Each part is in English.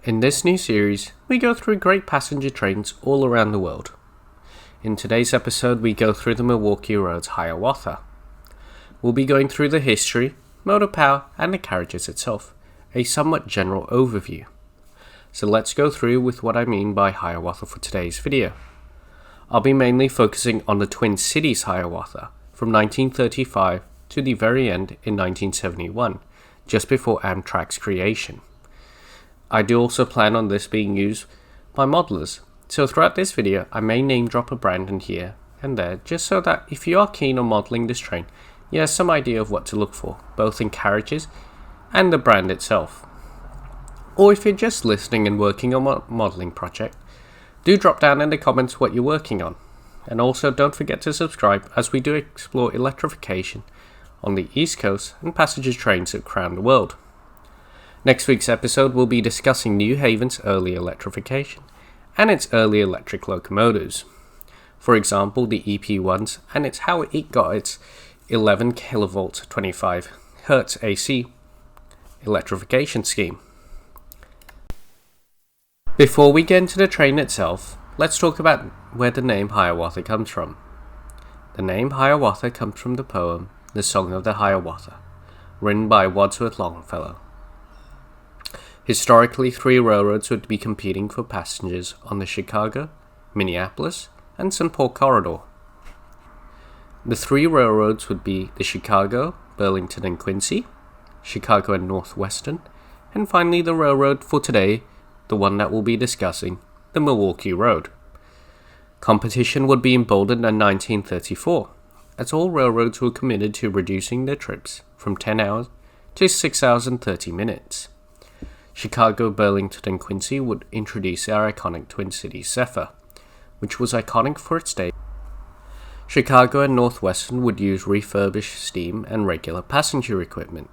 In this new series, we go through great passenger trains all around the world. In today's episode, we go through the Milwaukee Road's Hiawatha. We'll be going through the history, motor power, and the carriages itself, a somewhat general overview. So let's go through with what I mean by Hiawatha for today's video. I'll be mainly focusing on the Twin Cities Hiawatha from 1935 to the very end in 1971, just before Amtrak's creation. I do also plan on this being used by modelers, so throughout this video I may name drop a brand in here and there, just so that if you are keen on modeling this train, you have some idea of what to look for, both in carriages and the brand itself. Or if you're just listening and working on a modeling project, do drop down in the comments what you're working on. And also don't forget to subscribe, as we do explore electrification on the East Coast and passenger trains around the world. Next week's episode will be discussing New Haven's early electrification and its early electric locomotives. For example, the EP1s, and it's how it got its 11 kV 25 Hz AC electrification scheme. Before we get into the train itself, let's talk about where the name Hiawatha comes from. The name Hiawatha comes from the poem The Song of the Hiawatha, written by Wordsworth Longfellow. Historically, three railroads would be competing for passengers on the Chicago, Minneapolis, and St. Paul corridor. The three railroads would be the Chicago, Burlington, and Quincy, Chicago and Northwestern, and finally the railroad for today, the one that we'll be discussing, the Milwaukee Road. Competition would be emboldened in 1934, as all railroads were committed to reducing their trips from 10 hours to 6 hours and 30 minutes. Chicago, Burlington, and Quincy would introduce our iconic Twin Cities Zephyr, which was iconic for its day. Chicago and Northwestern would use refurbished steam and regular passenger equipment,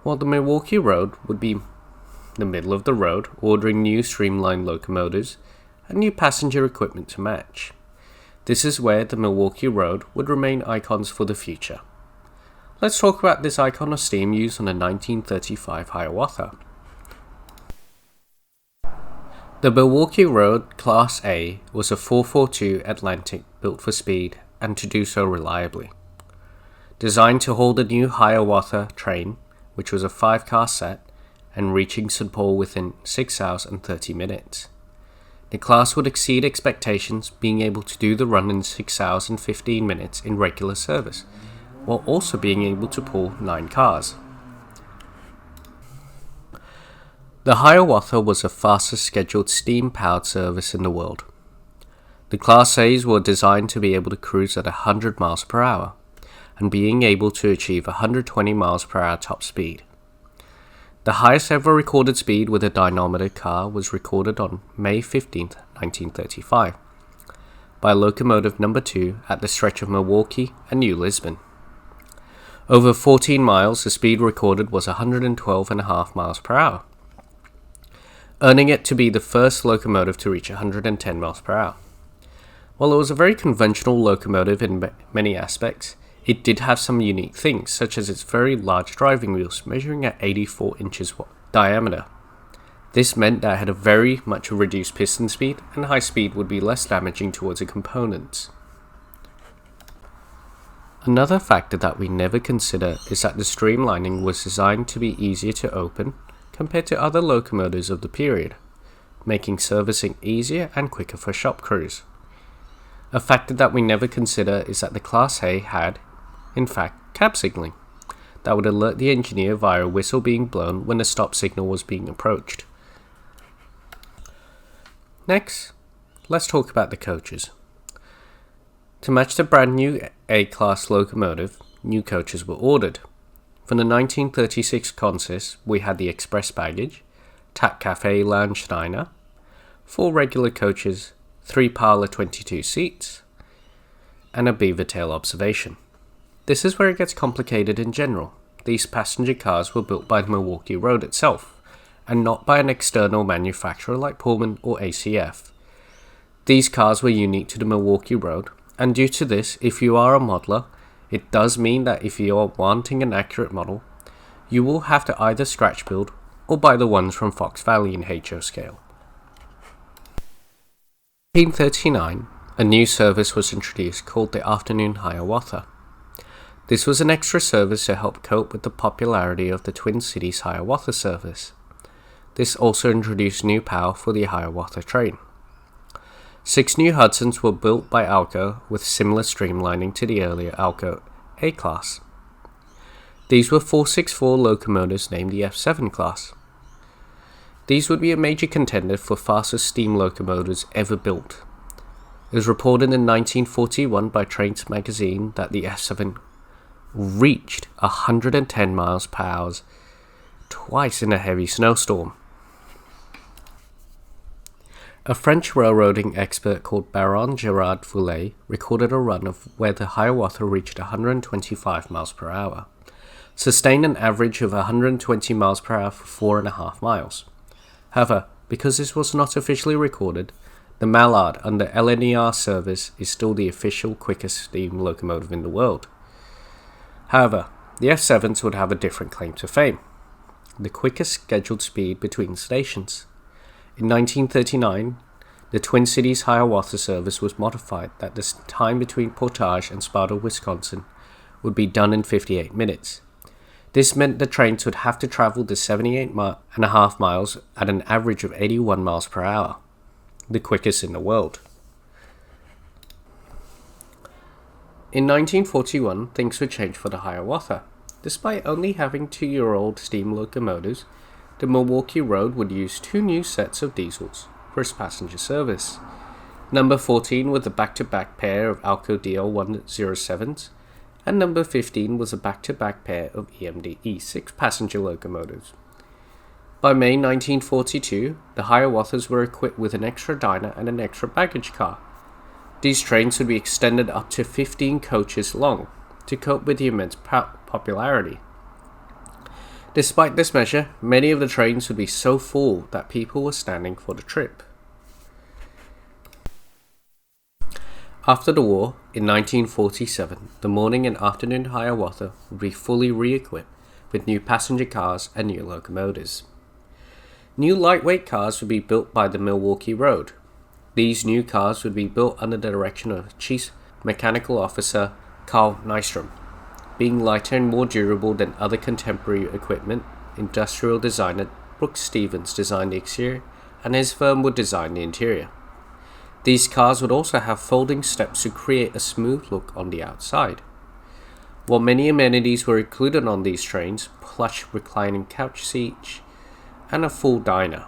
while the Milwaukee Road would be the middle of the road, ordering new streamlined locomotives and new passenger equipment to match. This is where the Milwaukee Road would remain icons for the future. Let's talk about this icon of steam used on the 1935 Hiawatha. The Milwaukee Road Class A was a 442 Atlantic built for speed and to do so reliably. Designed to hold a new Hiawatha train, which was a 5-car set, and reaching St. Paul within 6 hours and 30 minutes. The class would exceed expectations, being able to do the run in 6 hours and 15 minutes in regular service, while also being able to pull 9 cars. The Hiawatha was the fastest scheduled steam-powered service in the world. The Class A's were designed to be able to cruise at 100 miles per hour, and being able to achieve 120 miles per hour top speed. The highest ever recorded speed with a dynamometer car was recorded on May 15, 1935, by locomotive number 2 at the stretch of Milwaukee and New Lisbon. Over 14 miles, the speed recorded was 112.5 miles per hour, earning it to be the first locomotive to reach 110 miles per hour. While it was a very conventional locomotive in many aspects, it did have some unique things, such as its very large driving wheels measuring at 84 inches diameter. This meant that it had a very much reduced piston speed, and high speed would be less damaging towards the components. Another factor that we never consider is that the streamlining was designed to be easier to open compared to other locomotives of the period, making servicing easier and quicker for shop crews. A factor that we never consider is that the Class A had, in fact, cab signaling that would alert the engineer via a whistle being blown when a stop signal was being approached. Next, let's talk about the coaches. To match the brand new A-class locomotive, new coaches were ordered. For the 1936 consist, we had the express baggage, Tack Cafe Lounge Diner, 4 regular coaches, 3 parlor 22 seats, and a beaver tail observation. This is where it gets complicated in general. These passenger cars were built by the Milwaukee Road itself, and not by an external manufacturer like Pullman or ACF. These cars were unique to the Milwaukee Road, and due to this, if you are a modeler, it does mean that if you are wanting an accurate model, you will have to either scratch build or by the ones from Fox Valley in HO scale. In 1839, a new service was introduced called the Afternoon Hiawatha. This was an extra service to help cope with the popularity of the Twin Cities Hiawatha service. This also introduced new power for the Hiawatha train. 6 new Hudsons were built by Alco with similar streamlining to the earlier Alco A-class. These were 464 locomotives named the F7 class. These would be a major contender for fastest steam locomotives ever built. It was reported in 1941 by Trains magazine that the F7 reached 110 miles per hour twice in a heavy snowstorm. A French railroading expert called Baron Gerard Voulet recorded a run of where the Hiawatha reached 125 miles per hour, sustained an average of 120 miles per hour for 4.5 miles. However, because this was not officially recorded, the Mallard under LNER service is still the official quickest steam locomotive in the world. However, the F7s would have a different claim to fame: the quickest scheduled speed between stations. In 1939, the Twin Cities Hiawatha service was modified that the time between Portage and Sparta, Wisconsin would be done in 58 minutes. This meant the trains would have to travel the 78.5 miles at an average of 81 miles per hour, the quickest in the world. In 1941, things would change for the Hiawatha. Despite only having 2-year-old steam locomotives, the Milwaukee Road would use 2 new sets of diesels for its passenger service. Number 14 was a back-to-back pair of Alco DL107s, and number 15 was a back-to-back pair of EMD E6 passenger locomotives. By May 1942, the Hiawathas were equipped with an extra diner and an extra baggage car. These trains would be extended up to 15 coaches long to cope with the immense popularity. Despite this measure, many of the trains would be so full that people were standing for the trip. After the war, in 1947, the morning and afternoon Hiawatha would be fully re-equipped with new passenger cars and new locomotives. New lightweight cars would be built by the Milwaukee Road. These new cars would be built under the direction of Chief Mechanical Officer Carl Nystrom. Being lighter and more durable than other contemporary equipment, industrial designer Brooks Stevens designed the exterior, and his firm would design the interior. These cars would also have folding steps to create a smooth look on the outside. While many amenities were included on these trains, plush reclining couch seats, and a full diner,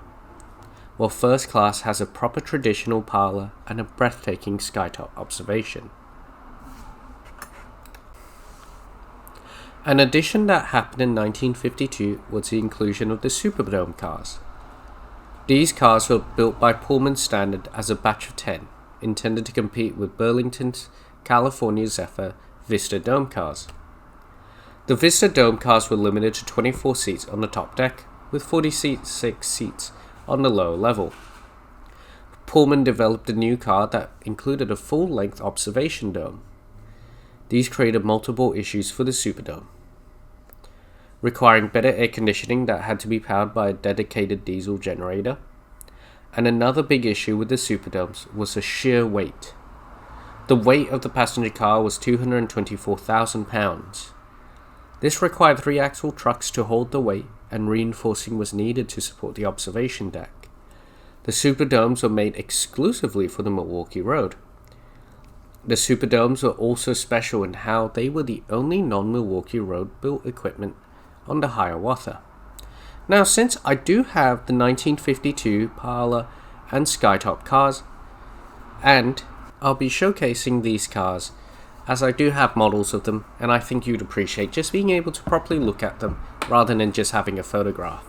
while first class has a proper traditional parlor and a breathtaking skytop observation. An addition that happened in 1952 was the inclusion of the Superdome cars. These cars were built by Pullman Standard as a batch of 10, intended to compete with Burlington's California Zephyr Vista Dome cars. The Vista Dome cars were limited to 24 seats on the top deck, with 46 seats on the lower level. Pullman developed a new car that included a full-length observation dome. These created multiple issues for the Superdome, requiring better air conditioning that had to be powered by a dedicated diesel generator. And another big issue with the Superdomes was the sheer weight. The weight of the passenger car was 224,000 pounds. This required 3-axle trucks to hold the weight, and reinforcing was needed to support the observation deck. The Superdomes were made exclusively for the Milwaukee Road. The Superdomes were also special in how they were the only non-Milwaukee Road built equipment on the Hiawatha. Now, since I do have the 1952 Parlor and Skytop cars, and I'll be showcasing these cars as I do have models of them, and I think you'd appreciate just being able to properly look at them rather than just having a photograph.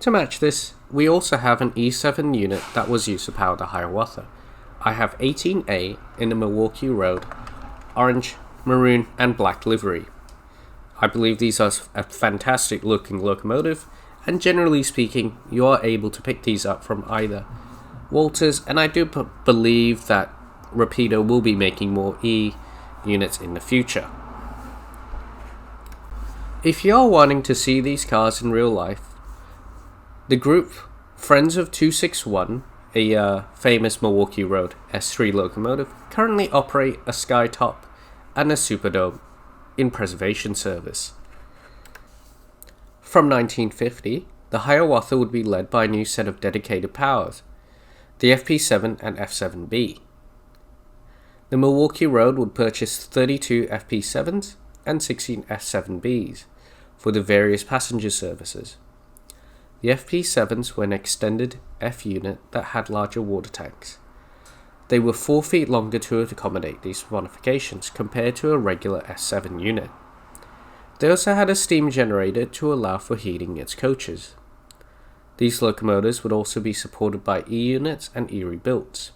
To match this, we also have an E7 unit that was used to power the Hiawatha. I have 18A in the Milwaukee Road, orange, maroon and black livery. I believe these are a fantastic looking locomotive, and generally speaking, you are able to pick these up from either Walters, and I do believe that Rapido will be making more E units in the future. If you are wanting to see these cars in real life, the group Friends of 261, a famous Milwaukee Road S3 locomotive, currently operate a Skytop and a Superdome in preservation service. From 1950, the Hiawatha would be led by a new set of dedicated powers, the FP7 and F7B. The Milwaukee Road would purchase 32 FP7s and 16 F7Bs for the various passenger services. The FP7s were an extended F unit that had larger water tanks. They were 4 feet longer to accommodate these modifications compared to a regular S7 unit. They also had a steam generator to allow for heating its coaches. These locomotives would also be supported by E units and E rebuilds.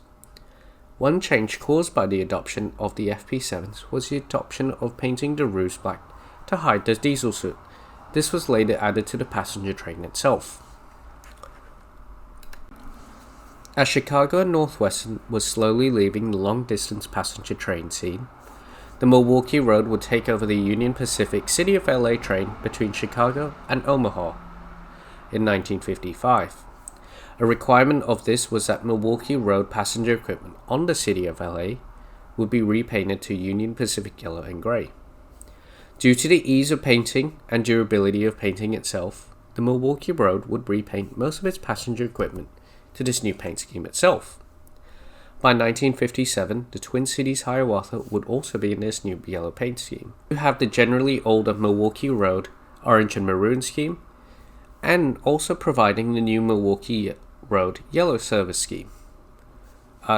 One change caused by the adoption of the FP7s was the adoption of painting the roofs black to hide the diesel soot. This was later added to the passenger train itself. As Chicago and Northwestern was slowly leaving the long-distance passenger train scene, the Milwaukee Road would take over the Union Pacific City of LA train between Chicago and Omaha in 1955. A requirement of this was that Milwaukee Road passenger equipment on the City of LA would be repainted to Union Pacific yellow and gray. Due to the ease of painting and durability of painting itself, the Milwaukee Road would repaint most of its passenger equipment to this new paint scheme itself. By 1957, the Twin Cities Hiawatha would also be in this new yellow paint scheme. You have the generally older Milwaukee Road orange and maroon scheme, and also providing the new Milwaukee Road yellow service scheme.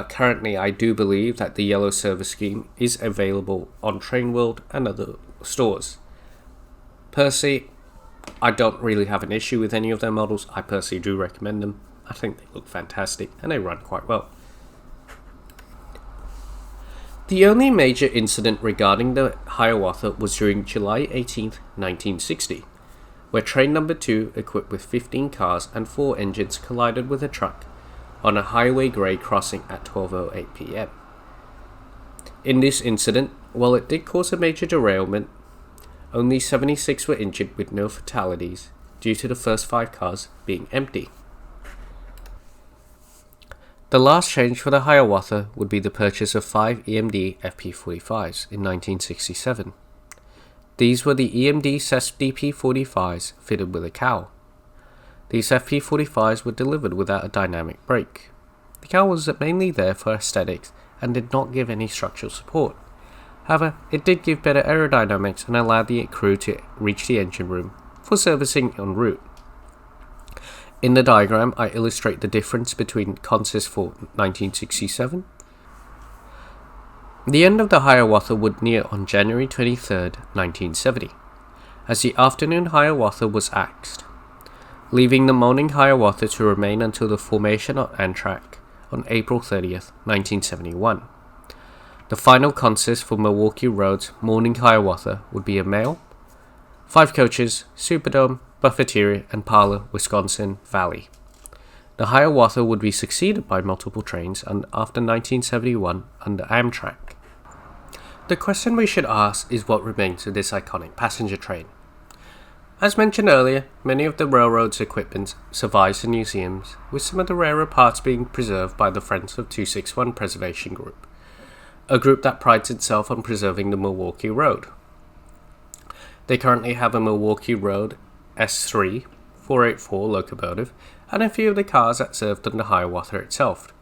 Currently, I do believe that the yellow service scheme is available on Train World and other stores. Personally, I don't really have an issue with any of their models. I personally do recommend them. I think they look fantastic and they run quite well. The only major incident regarding the Hiawatha was during July 18, 1960, where train number 2, equipped with 15 cars and 4 engines, collided with a truck on a highway grade crossing at 12:08 p.m. In this incident, while it did cause a major derailment, only 76 were injured with no fatalities due to the first 5 cars being empty. The last change for the Hiawatha would be the purchase of 5 EMD FP45s in 1967. These were the EMD CESP DP45s fitted with a cowl. These FP45s were delivered without a dynamic brake. The cowl was mainly there for aesthetics and did not give any structural support. However, it did give better aerodynamics and allowed the crew to reach the engine room for servicing en route. In the diagram, I illustrate the difference between consist for 1967. The end of the Hiawatha would near on January 23, 1970, as the afternoon Hiawatha was axed, leaving the morning Hiawatha to remain until the formation of Amtrak on April 30, 1971. The final consist for Milwaukee Road's morning Hiawatha would be a mail, 5 coaches, Superdome, Buffeteria, and Parlor, Wisconsin Valley. The Hiawatha would be succeeded by multiple trains after 1971 under Amtrak. The question we should ask is what remains of this iconic passenger train. As mentioned earlier, many of the railroad's equipment survives in museums, with some of the rarer parts being preserved by the Friends of 261 Preservation Group, a group that prides itself on preserving the Milwaukee Road. They currently have a Milwaukee Road S3 484 locomotive and a few of the cars that served on the Hiawatha itself.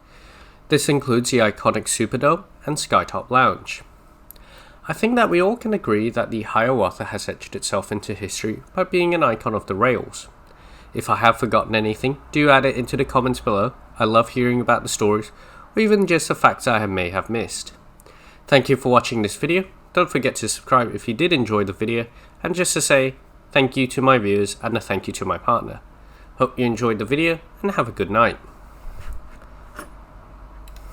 This includes the iconic Superdome and Skytop Lounge. I think that we all can agree that the Hiawatha has etched itself into history by being an icon of the rails. If I have forgotten anything, do add it into the comments below. I love hearing about the stories, or even just the facts I may have missed. Thank you for watching this video. Don't forget to subscribe if you did enjoy the video, and just to say thank you to my viewers and a thank you to my partner. Hope you enjoyed the video and have a good night.